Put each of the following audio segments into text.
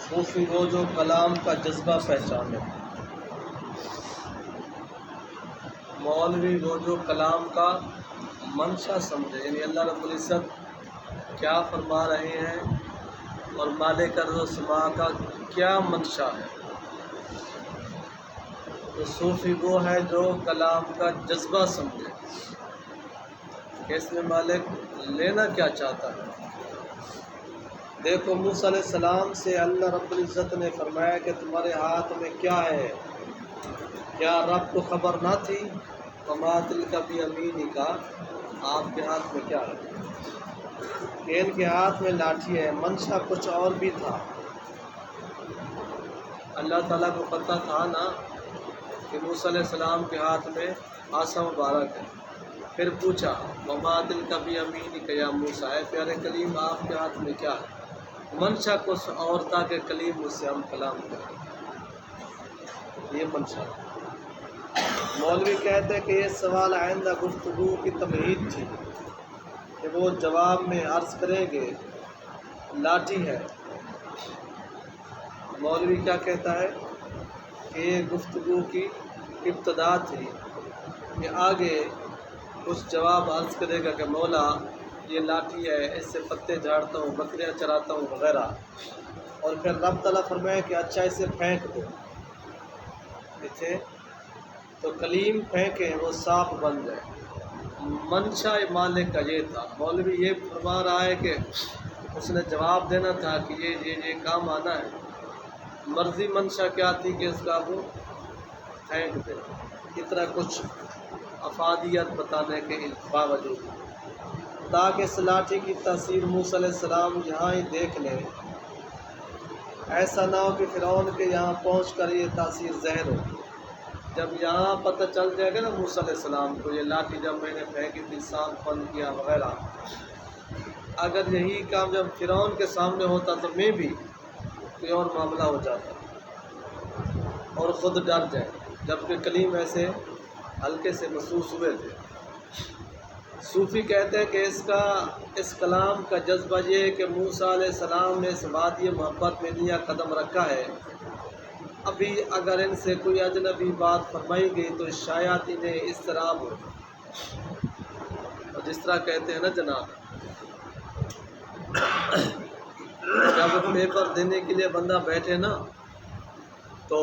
صوفی وہ جو کلام کا جذبہ پہچانے، مولوی وہ جو کلام کا منشا سمجھے، یعنی اللہ رب العزت کیا فرما رہے ہیں اور مالک ارض و سما کا کیا منشا ہے۔ تو صوفی وہ ہے جو کلام کا جذبہ سمجھے کہ اس میں مالک لینا کیا چاہتا ہے۔ دیکھو موسیٰ علیہ السلام سے اللہ رب العزت نے فرمایا کہ تمہارے ہاتھ میں کیا ہے، کیا رب کو خبر نہ تھی؟ وما تلک بیمینک، آپ کے ہاتھ میں کیا ہے؟ کہ ان کے ہاتھ میں لاٹھی ہے، منشا کچھ اور بھی تھا۔ اللہ تعالیٰ کو پتہ تھا نا کہ موسیٰ علیہ السلام کے ہاتھ میں عصا مبارک ہے۔ پھر پوچھا وما تلک بیمینک یا موسیٰ، اے پیارے کلیم آپ کے ہاتھ میں کیا ہے؟ منشا کچھ اور تھا کہ کلیم مجھ سے ہم کلام کریں، یہ منشا تھا۔ مولوی کہتے ہیں کہ یہ سوال آئندہ گفتگو کی تمہید تھی کہ وہ جواب میں عرض کریں گے لاٹھی ہے۔ مولوی کیا کہتا ہے کہ یہ گفتگو کی ابتدا تھی کہ آگے کچھ جواب عرض کرے گا کہ مولا یہ لاٹھی ہے، اس سے پتے جھاڑتا ہوں، بکریاں چراتا ہوں وغیرہ، اور پھر رب تعالیٰ فرمائے کہ اچھا اسے پھینک دو۔ دیکھیں تو کلیم پھینکیں وہ صاف بن جائے۔ منشا مالک کا یہ تھا۔ مولوی یہ فرما رہا ہے کہ اس نے جواب دینا تھا کہ یہ کام آنا ہے، مرضی منشا کیا تھی کہ اس کا وہ پھینک دے۔ اتنا کچھ افادیت بتانے کے باوجود تاکہ اس لاٹھی کی تاثیر موسیٰ علیہ السلام یہاں ہی دیکھ لیں، ایسا نہ ہو کہ فرعون کے یہاں پہنچ کر یہ تاثیر زہر ہو۔ جب یہاں پتہ چل جائے گا نا موسیٰ علیہ السلام کو یہ لاٹھی جب میں نے پھینکی تھی، سانپ بند کیا وغیرہ، اگر یہی کام جب فرعون کے سامنے ہوتا تو میں بھی کوئی اور معاملہ ہو جاتا اور خود ڈر جائے، جبکہ کلیم ایسے ہلکے سے محسوس ہوئے تھے۔ صوفی کہتے ہیں کہ اس کلام کا جذبہ یہ ہے کہ موسیٰ علیہ السلام نے اس وادی محبت میں نیا قدم رکھا ہے، ابھی اگر ان سے کوئی اجنبی بات فرمائی گئی تو شاید انہیں اضطراب ہو، اور جس طرح کہتے ہیں نا جناب، جب پیپر دینے کے لیے بندہ بیٹھے نا تو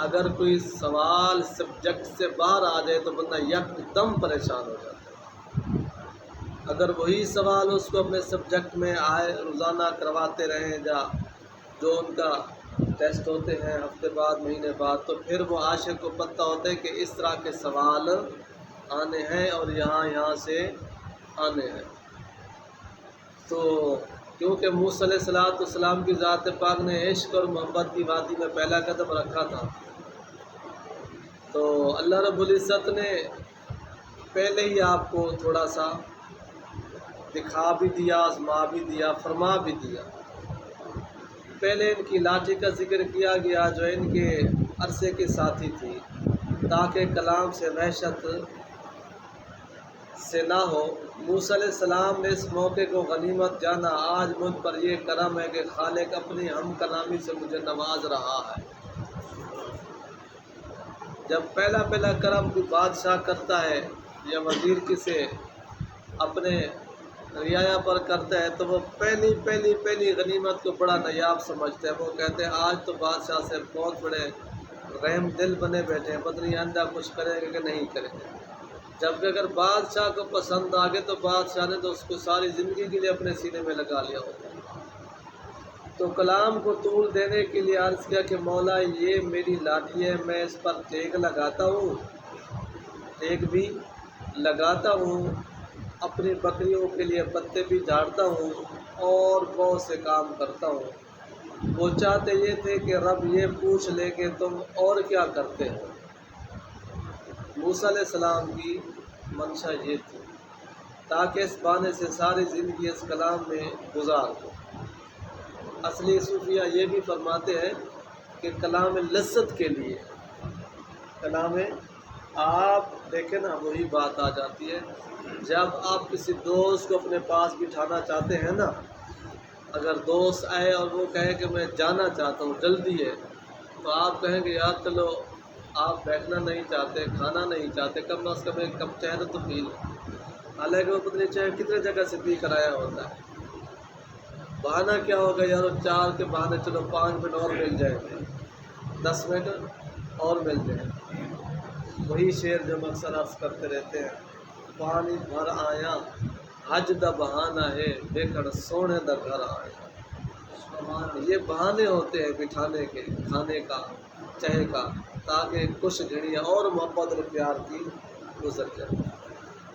اگر کوئی سوال سبجیکٹ سے باہر آ جائے تو بندہ یک دم پریشان ہو جاتا ہے۔ اگر وہی سوال اس کو اپنے سبجیکٹ میں آئے روزانہ کرواتے رہیں، جو ان کا ٹیسٹ ہوتے ہیں ہفتے بعد مہینے بعد، تو پھر وہ عاشق کو پتہ ہوتا ہے کہ اس طرح کے سوال آنے ہیں اور یہاں سے آنے ہیں۔ تو کیونکہ موسیٰ علیہ السلام کی ذات پاک نے عشق اور محبت کی وادی میں پہلا قدم رکھا تھا، تو اللہ رب العزت نے پہلے ہی آپ کو تھوڑا سا دکھا بھی دیا، آزما بھی دیا، فرما بھی دیا۔ پہلے ان کی لاٹھی کا ذکر کیا گیا جو ان کے عرصے کی ساتھی تھی، تاکہ کلام سے وحشت سے نہ ہو۔ موسیٰ علیہ السلام نے اس موقع کو غنیمت جانا، آج مجھ پر یہ کرم ہے کہ خالق اپنی ہم کلامی سے مجھے نواز رہا ہے۔ جب پہلا کرم کوئی بادشاہ کرتا ہے یا وزیر کسی اپنے رعایا پر کرتا ہے تو وہ پہلی غنیمت کو بڑا نایاب سمجھتے ہیں۔ وہ کہتے ہیں آج تو بادشاہ سے بہت بڑے رحم دل بنے بیٹھے ہیں، پتہ نہیں آئندہ کچھ کریں گے کہ نہیں کریں گے۔ جبکہ اگر بادشاہ کو پسند آ گئے تو بادشاہ نے تو اس کو ساری زندگی کے لیے اپنے سینے میں لگا لیا ہوتا ہے۔ تو کلام کو طول دینے کے لیے عرض کیا کہ مولا یہ میری لاٹھی ہے، میں اس پر ٹیک لگاتا ہوں، ٹیک بھی لگاتا ہوں، اپنی بکریوں کے لیے پتے بھی جھاڑتا ہوں اور بہت سے کام کرتا ہوں۔ وہ چاہتے یہ تھے کہ رب یہ پوچھ لے کہ تم اور کیا کرتے ہو۔ موسیٰ علیہ السلام کی منشا یہ تھی تاکہ اس بہانے سے ساری زندگی اس کلام میں گزار دو۔ اصلی صوفیہ یہ بھی فرماتے ہیں کہ کلام لذت کے لیے، کلام آپ دیکھیں نا وہی بات آ جاتی ہے، جب آپ کسی دوست کو اپنے پاس بٹھانا چاہتے ہیں نا اگر دوست آئے اور وہ کہے کہ میں جانا چاہتا ہوں جلدی ہے، تو آپ کہیں گے یار چلو، آپ بیٹھنا نہیں چاہتے، کھانا نہیں چاہتے، کم از کم ایک کپ چائے تو پی لو، حالانکہ وہ پتہ نہیں چاہے کتنے جگہ سے پی کر آیا ہوتا ہے۔ بہانہ کیا ہوگا یار، 4 کے بہانے چلو 5 منٹ اور مل جائیں گے، 10 منٹ اور مل جائیں گے۔ وہی شعر جو اکثر عرض کرتے رہتے ہیں، پانی بھر آیا حج دا بہانہ ہے، دیکھڑ سونے دا گھر آیا۔ یہ بہانے ہوتے ہیں بٹھانے کے، کھانے کا، چائے کا، تاکہ کچھ گھڑیاں اور محبت اور پیار کی گزر جائے۔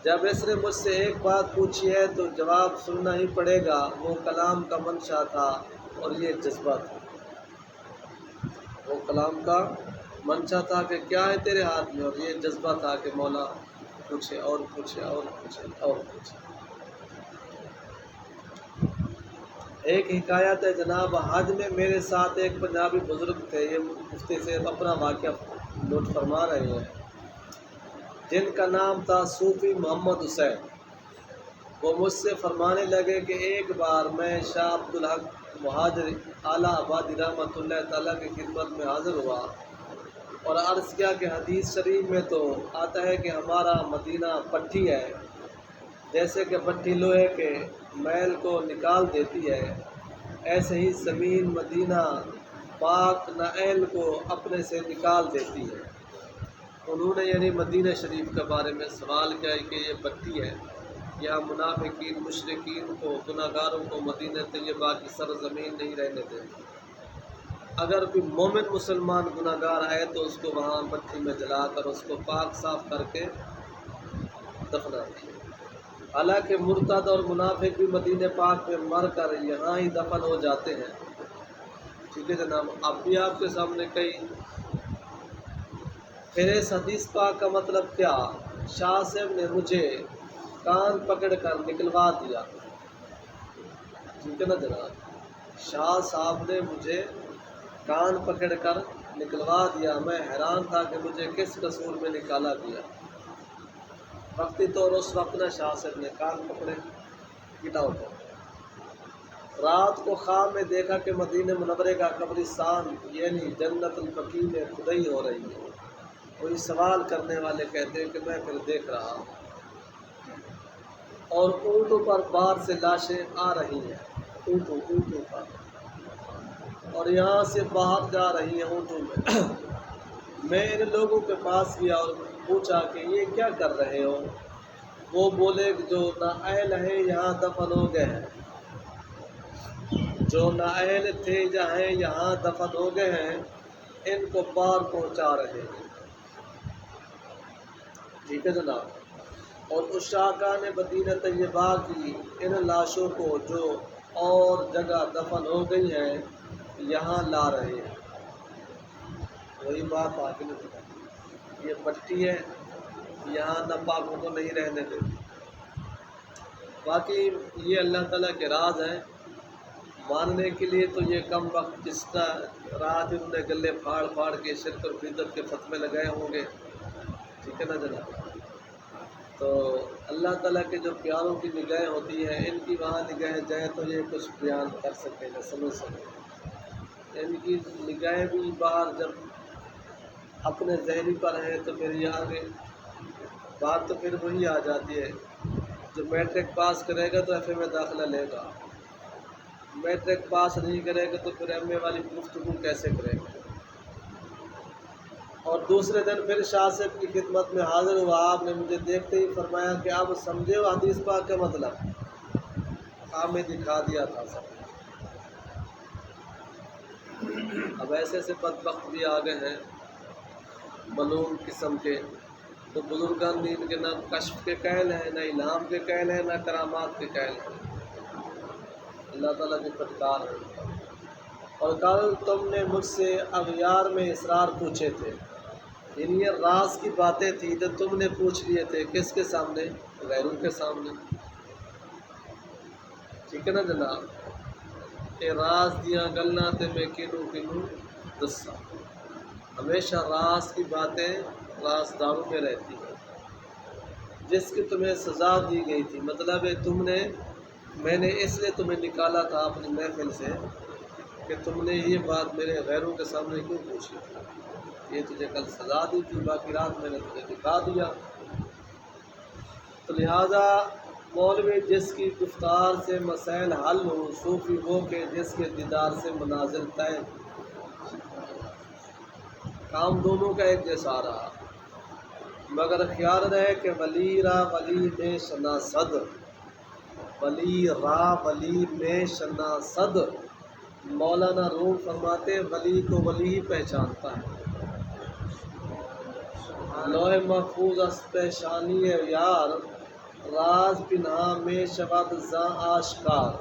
جب اس نے مجھ سے ایک بات پوچھی ہے تو جواب سننا ہی پڑے گا۔ وہ کلام کا منشا تھا اور یہ جذبہ تھا۔ وہ کلام کا منشا تھا کہ کیا ہے تیرے ہاتھ میں، اور یہ جذبہ تھا کہ مولا پوچھے اور پوچھے اور پوچھے اور پوچھے۔ ایک حکایت ہے جناب، حج میں میرے ساتھ ایک پنجابی بزرگ تھے، یہ مفتی سے اپنا واقعہ نوٹ فرما رہے ہیں، جن کا نام تھا صوفی محمد حسین۔ وہ مجھ سے فرمانے لگے کہ ایک بار میں شاہ عبدالحق مہاجر اعلیٰ آبادی رحمۃ اللہ تعالیٰ کی خدمت میں حاضر ہوا اور عرض کیا کہ حدیث شریف میں تو آتا ہے کہ ہمارا مدینہ پٹھی ہے، جیسے کہ پٹھی لوہے کے میل کو نکال دیتی ہے، ایسے ہی زمین مدینہ پاک نعل کو اپنے سے نکال دیتی ہے۔ انہوں نے یعنی مدینہ شریف کے بارے میں سوال کیا کہ یہ پٹھی ہے، یہاں منافقین مشرکین کو، گناہ گاروں کو مدینہ طیبہ کی سرزمین نہیں رہنے دیتی۔ اگر کوئی مومن مسلمان گناہ گار آئے تو اس کو وہاں پٹھی میں جلا کر اس کو پاک صاف کر کے دفناتی ہے۔ حالانکہ مرتد اور منافق بھی مدینہ پاک میں مر کر یہاں ہی دفن ہو جاتے ہیں۔ ٹھیک ہے جناب، اب بھی آپ کے سامنے کئی۔ پھر اس حدیث پاک کا مطلب کیا؟ شاہ صاحب نے مجھے کان پکڑ کر نکلوا دیا۔ ٹھیک ہے نا جناب، شاہ صاحب نے مجھے کان پکڑ کر نکلوا دیا۔ میں حیران تھا کہ مجھے کس قصور میں نکالا گیا۔ وقتی طور اس وقت نہ شاہ صاحب نے کان پکڑے، گٹا اٹھا۔ رات کو خواب میں دیکھا کہ مدینہ منورہ کا قبرستان یعنی جنت البقیع میں کھدائی ہو رہی ہے۔ کوئی سوال کرنے والے کہتے ہیں کہ میں پھر دیکھ رہا ہوں، اور اونٹوں پر باہر سے لاشیں آ رہی ہیں، اونٹوں پر، اور یہاں سے باہر جا رہی ہیں اونٹوں میں۔ میں ان لوگوں کے پاس گیا اور پوچھا کہ یہ کیا کر رہے ہو؟ وہ بولے کہ جو نااہل ہیں یہاں دفن ہو گئے ہیں، جو نااہل تھے یہاں دفن ہو گئے ہیں، ان کو پار پہنچا رہے ہیں۔ ٹھیک ہے جناب، اور اس شاہکان مدینہ طیبہ کی ان لاشوں کو جو اور جگہ دفن ہو گئی ہیں یہاں لا رہے ہیں۔ وہی بات آگے نہیں، یہ پٹی ہے، یہاں ناپاکوں کو نہیں رہنے دیتی۔ باقی یہ اللہ تعالیٰ کے راز ہیں، ماننے کے لیے تو یہ کم وقت جس طرح رات انہوں نے گلے پھاڑ پھاڑ کے شرک اور بدعت کے فتوے لگائے ہوں گے۔ ٹھیک ہے نا جناب، تو اللہ تعالیٰ کے جو پیاروں کی نگاہیں ہوتی ہیں، ان کی وہاں نگاہیں جائیں تو یہ کچھ بیان کر سکیں گے، سمجھ سکیں۔ ان کی نگاہیں بھی باہر جب اپنے ذہنی پر ہیں تو پھر یہ آگے بات تو پھر وہی آ جاتی ہے، جو میٹرک پاس کرے گا تو ایف اے میں داخلہ لے گا، میٹرک پاس نہیں کرے گا تو پھر ایم اے والی گفتگو کیسے کرے گا؟ اور دوسرے دن پھر شاہ صاحب کی خدمت میں حاضر ہوا۔ آپ نے مجھے دیکھتے ہی فرمایا کہ اب سمجھے ہو حدیث پاک کا مطلب؟ آپ میں دکھا دیا تھا سب۔ اب ایسے ایسے بدبخت بھی آ گئے ہیں ملعون قسم کے، تو بزرگان دین کے نہ کشف کے قائل ہیں، نہ الہام کے قائل ہیں، نہ کرامات کے قائل ہیں۔ اللہ تعالیٰ کے پھٹکار ہے۔ اور کل تم نے مجھ سے اغیار میں اسرار پوچھے تھے، یعنی یہ راز کی باتیں تھیں تو تم نے پوچھ لیے تھے، کس کے سامنے؟ غیروں کے سامنے۔ ٹھیک ہے نا جناب، اے راز دیاں گلاں تے میں کنوں دساں۔ ہمیشہ راز کی باتیں رازداروں میں رہتی ہیں، جس کی تمہیں سزا دی گئی تھی۔ مطلب ہے تم نے میں نے اس لیے تمہیں نکالا تھا اپنی محفل سے کہ تم نے یہ بات میرے غیروں کے سامنے کیوں پوچھی؟ یہ تجھے کل سزا دی تھی، باقی رات میں نے تجھے دکھا دیا۔ تو لہٰذا مولوی جس کی گفتار سے مسائل حل ہوں، صوفی وہ کہ جس کے دیدار سے منازل طے۔ کام دونوں کا ایک جیسا رہا، مگر خیال رہے کہ ولی را ولی میں شناسد، ولی را ولی میں شناسد۔ مولانا روم فرماتے ولی کو ولی ہی پہچانتا ہے۔ لوح محفوظ از پیشانی یار، راز پنہاں میں شود زاں آشکار۔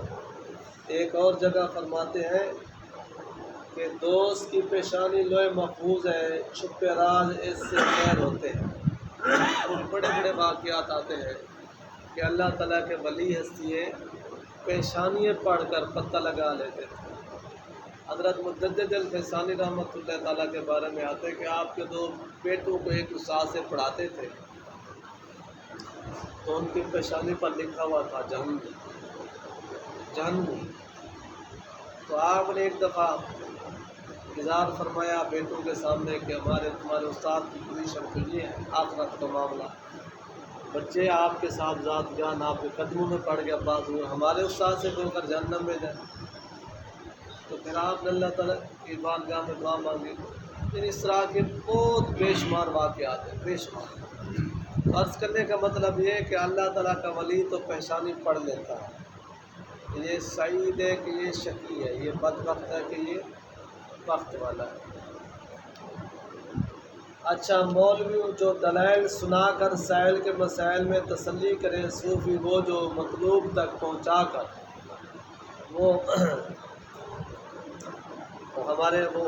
ایک اور جگہ فرماتے ہیں کہ دوست کی پیشانی لوح محفوظ ہے، چھپے راز اس سے خیر ہوتے ہیں۔ بڑے بڑے واقعات آتے ہیں کہ اللہ تعالیٰ کے ولی ہستی پیشانییں پڑھ کر پتہ لگا لیتے تھے۔ حضرت مجدد الفیصانی رحمۃ اللہ تعالیٰ کے بارے میں آتے کہ آپ کے 2 بیٹوں کو ایک استاد سے پڑھاتے تھے، تو ان کی پیشانی پر لکھا ہوا تھا جہنم۔ تو آپ نے ایک دفعہ اظہار فرمایا بیٹوں کے سامنے کہ تمہارے استاد کی پوزیشن تو یہ ہے، آخرت کا معاملہ، بچے آپ کے ساتھ ذات جان آپ کے قدموں میں پڑ گیا، بعض ہمارے استاد سے بول کر جہنم میں جائے۔ تو پھر آپ نے اللہ تعالیٰ کی بارگاہ میں دعا مانگی۔ پھر اس طرح کے بہت بے شمار واقعات ہیں، بے شمار۔ عرض کرنے کا مطلب یہ ہے کہ اللہ تعالیٰ کا ولی تو پیشانی پڑھ لیتا ہے، یہ سعید ہے کہ یہ شقی ہے، یہ بدبخت ہے کہ یہ بخت والا ہے۔ اچھا، مولوی جو دلائل سنا کر سائل کے مسائل میں تسلی کرے، صوفی وہ جو مطلوب تک پہنچا کر وہ ہمارے وہ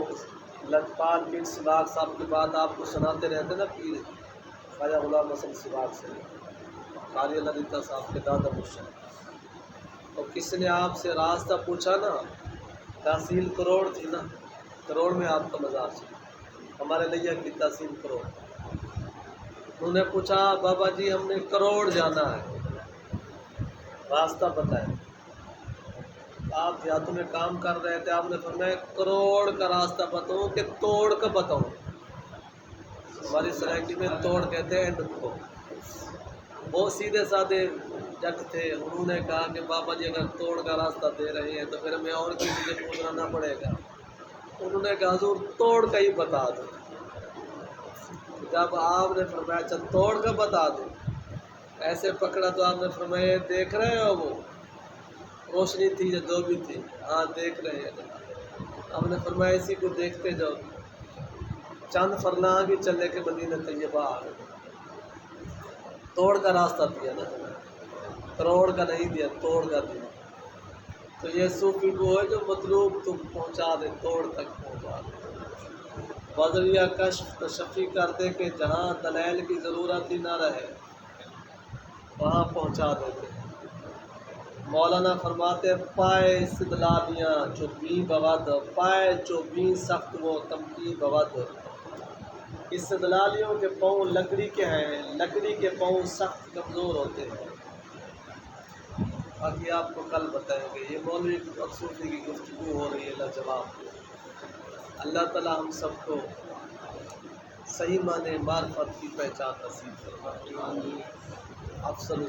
لجپال پیر سباق صاحب کی بات آپ کو سناتے رہتے نا، پیر خواجہ غلام حسن سباق سے، قاری اللہ دیتا صاحب کے دادا مرشد۔ تو کسی نے آپ سے راستہ پوچھا نا، تحصیل کروڑ تھی نا، کروڑ میں آپ کا مزار تھا، ہمارے لیا کی تحصیل کروڑ۔ انہوں نے پوچھا بابا جی ہم نے کروڑ جانا ہے، راستہ بتائیں۔ آپ دیہاتوں میں کام کر رہے تھے، آپ نے فرمایا کروڑ کا راستہ بتاؤں کہ توڑ کا بتاؤں؟ ہماری سرائکی میں توڑ کہتے ہیں کو۔ بہت سیدھے سادھے جٹ تھے، انہوں نے کہا کہ بابا جی اگر توڑ کا راستہ دے رہے ہیں تو پھر ہمیں اور کسی سے پوچھنا نہ پڑے گا۔ انہوں نے کہا حضور توڑ کا ہی بتا دو۔ جب آپ نے فرمایا اچھا توڑ کا بتا دو، ایسے پکڑا تو آپ نے فرمایا دیکھ رہے ہو وہ روشنی تھی یا جو بھی تھی، ہاں دیکھ رہے ہیں۔ ہم نے فرمایا اسی کو دیکھتے جاؤ، چند فرلاں بھی چلے کے مدینہ طیبہ آ گئے۔ توڑ کا راستہ دیا نا، کروڑ کا نہیں دیا، توڑ کا دیا۔ تو یہ صوفی وہ ہے جو مطلوب تم پہنچا دے، توڑ تک پہنچا دے، بذریعہ کشف تشفی کر دے کہ جہاں دلائل کی ضرورت ہی نہ رہے وہاں پہنچا دیتے۔ مولانا فرماتے پائے استدلالیاں جو بھی بود، پائے جو بھی سخت وہ تمکی بود۔ استدلالیوں کے پاؤں لکڑی کے ہیں، لکڑی کے پاؤں سخت کمزور ہوتے ہیں۔ باقی آپ کو کل بتائیں گے۔ یہ مولوی اور صوفی کی گفتگو ہو رہی ہے لاجواب۔ اللہ تعالیٰ ہم سب کو صحیح معنی معرفت کی پہچان نصیب فرمائے۔ افضل